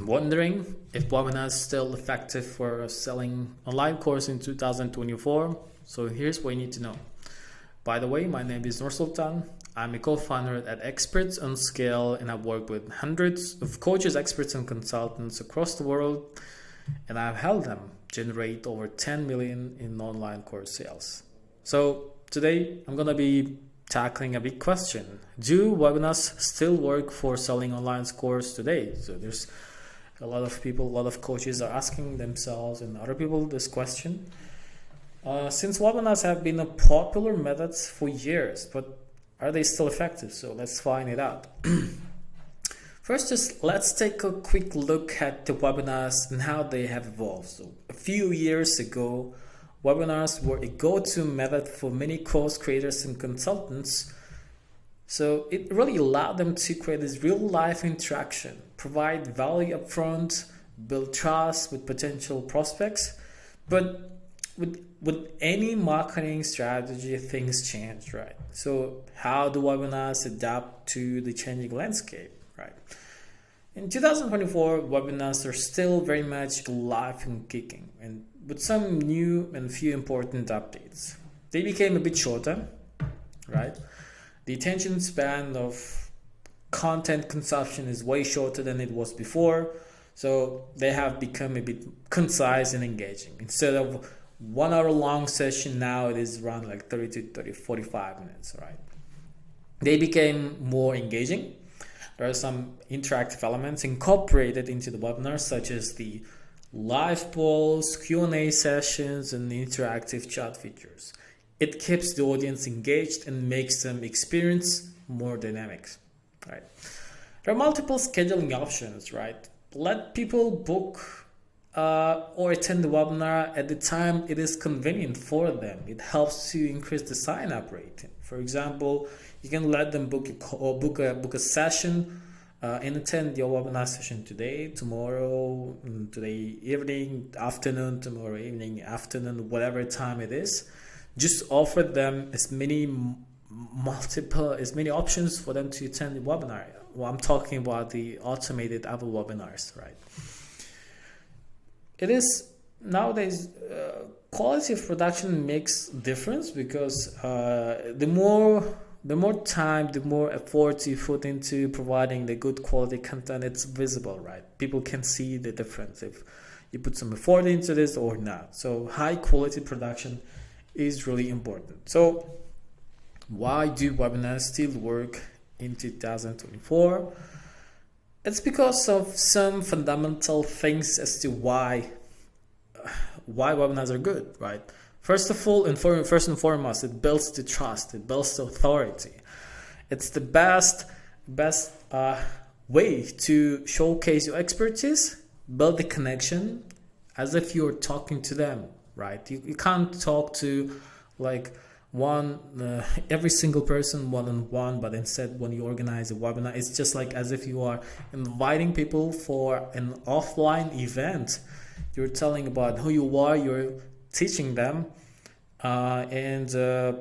wondering if webinars are still effective for selling online course in 2024? So here's what you need to know. By the way, my name is Nur Sultan. I'm a co-founder at Experts on Scale, and I've worked with hundreds of coaches, experts, and consultants across the world, and I've helped them generate over 10 million in online course sales. So today I'm gonna be tackling a big question. Do webinars still work for selling online course today? So there's a lot of people, a lot of coaches are asking themselves and other people this question. Since webinars have been a popular method for years, but are they still effective? So let's find it out. First, just let's take a quick look at the webinars and how they have evolved. So a few years ago, webinars were a go-to method for many course creators and consultants. So it really allowed them to create this real-life interaction, provide value upfront, build trust with potential prospects. But with any marketing strategy, things change, right? So how do webinars adapt to the changing landscape, right? In 2024, webinars are still very much alive and kicking, and with some new and few important updates. They became a bit shorter, right? The attention span of content consumption is way shorter than it was before, so they have become a bit concise and engaging. Instead of 1 hour long session, now it is around like 45 minutes, right? They became more engaging. There are some interactive elements incorporated into the webinar, such as the live polls, Q&A sessions, and interactive chat features. It keeps the audience engaged and makes them experience more dynamics, right? There are multiple scheduling options, right? Let people book or attend the webinar at the time it is convenient for them. It helps to increase the sign-up rate. For example, you can let them book a session and attend your webinar session today, tomorrow, today evening, afternoon, tomorrow evening, afternoon, whatever time it is. Just offer them as many options for them to attend the webinar. Well, I'm talking about the automated Apple webinars, right? It is nowadays quality of production makes difference because the more time, the more effort you put into providing the good quality content, it's visible, right? People can see the difference if you put some effort into this or not. So high quality production is really important. So why do webinars still work in 2024? It's because of some fundamental things as to why webinars are good, right? First of all, first and foremost, it builds the trust, it builds the authority. It's the best way to showcase your expertise, build the connection as if you're talking to them, right? You can't talk to like every single person one-on-one, but instead when you organize a webinar, it's just like as if you are inviting people for an offline event. You're telling about who you are, you're teaching them and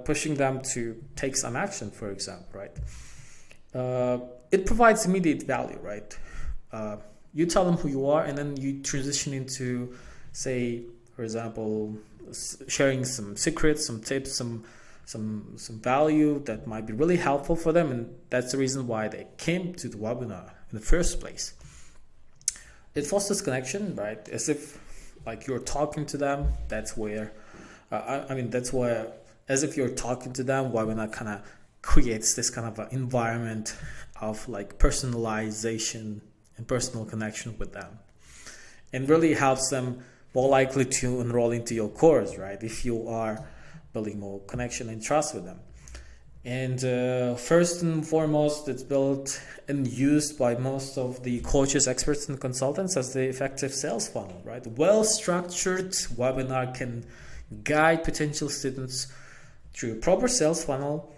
pushing them to take some action, for example, right? It provides immediate value, right? You tell them who you are, and then you transition into, say, for example, sharing some secrets, some tips, some value that might be really helpful for them, and that's the reason why they came to the webinar in the first place. It fosters connection, right? As if like you're talking to them. That's where that's where, as if you're talking to them, webinar kind of creates this kind of environment of like personalization and personal connection with them, and really helps them more likely to enroll into your course, right? If you are building more connection and trust with them. And first and foremost, it's built and used by most of the coaches, experts, and consultants as the effective sales funnel, right? Well-structured webinar can guide potential students through a proper sales funnel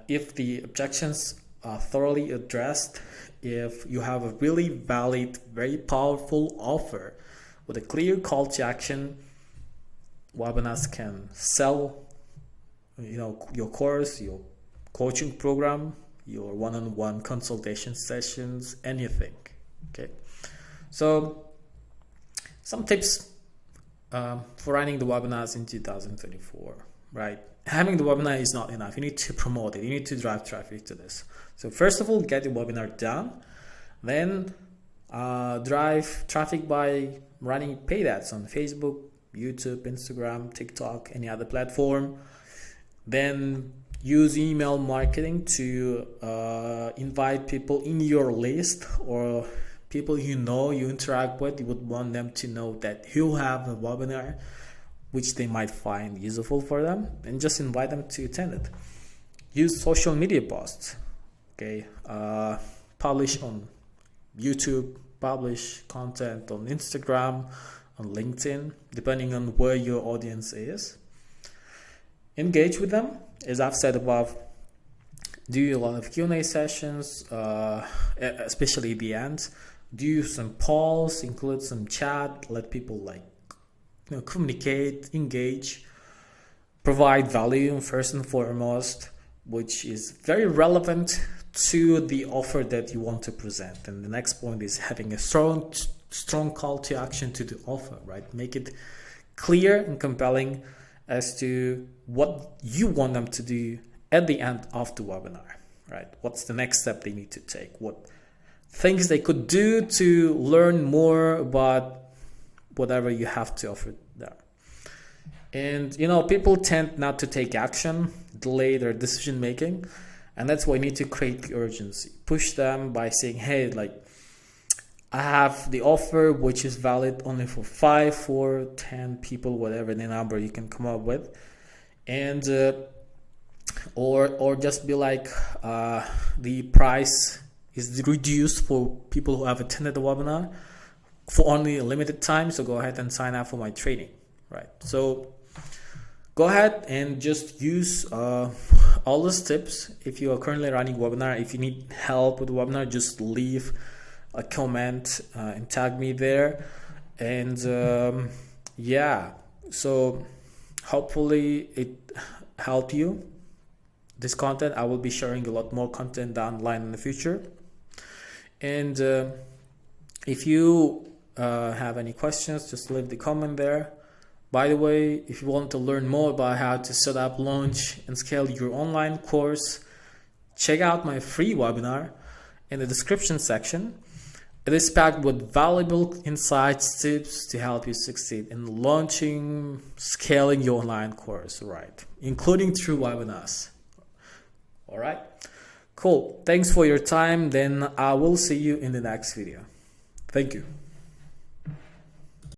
if the objections are thoroughly addressed, if you have a really valid, very powerful offer with a clear call to action. Webinars can sell your course, your coaching program, your one-on-one consultation sessions, anything. Okay, So some tips for running the webinars in 2024, right? Having the webinar is not enough. You need to promote it. You need to drive traffic to this. So first of all, get the webinar done. Then drive traffic by running paid ads on Facebook, YouTube, Instagram, TikTok, any other platform. Then use email marketing to invite people in your list or people you know, you interact with. You would want them to know that you have a webinar which they might find useful for them, and just invite them to attend it. Use social media posts. Okay, publish on YouTube, publish content on Instagram, on LinkedIn, depending on where your audience is. Engage with them, as I've said above. Do a lot of Q&A sessions, especially at the end. Do some polls, include some chat, let people communicate, engage, provide value first and foremost, which is very relevant to the offer that you want to present. And the next point is having a strong call to action to the offer, right? Make it clear and compelling as to what you want them to do at the end of the webinar, right? What's the next step they need to take? What things they could do to learn more about whatever you have to offer there. And people tend not to take action, delay their decision making, and that's why you need to create the urgency. Push them by saying, hey, I have the offer which is valid only for 5, 4, 10 people, whatever the number you can come up with, and or just be like, the price is reduced for people who have attended the webinar for only a limited time, so go ahead and sign up for my training, right? So go ahead and just use all those tips. If you are currently running a webinar, if you need help with the webinar, just leave a comment and tag me there. And yeah, so hopefully it helped you. This content, I will be sharing a lot more content down the line in the future. And if you have any questions, just leave the comment there. By the way, if you want to learn more about how to set up, launch, and scale your online course, check out my free webinar in the description section. It is packed with valuable insights, tips to help you succeed in launching, scaling your online course, right? Including through webinars. All right, cool. Thanks for your time. Then I will see you in the next video. Thank you.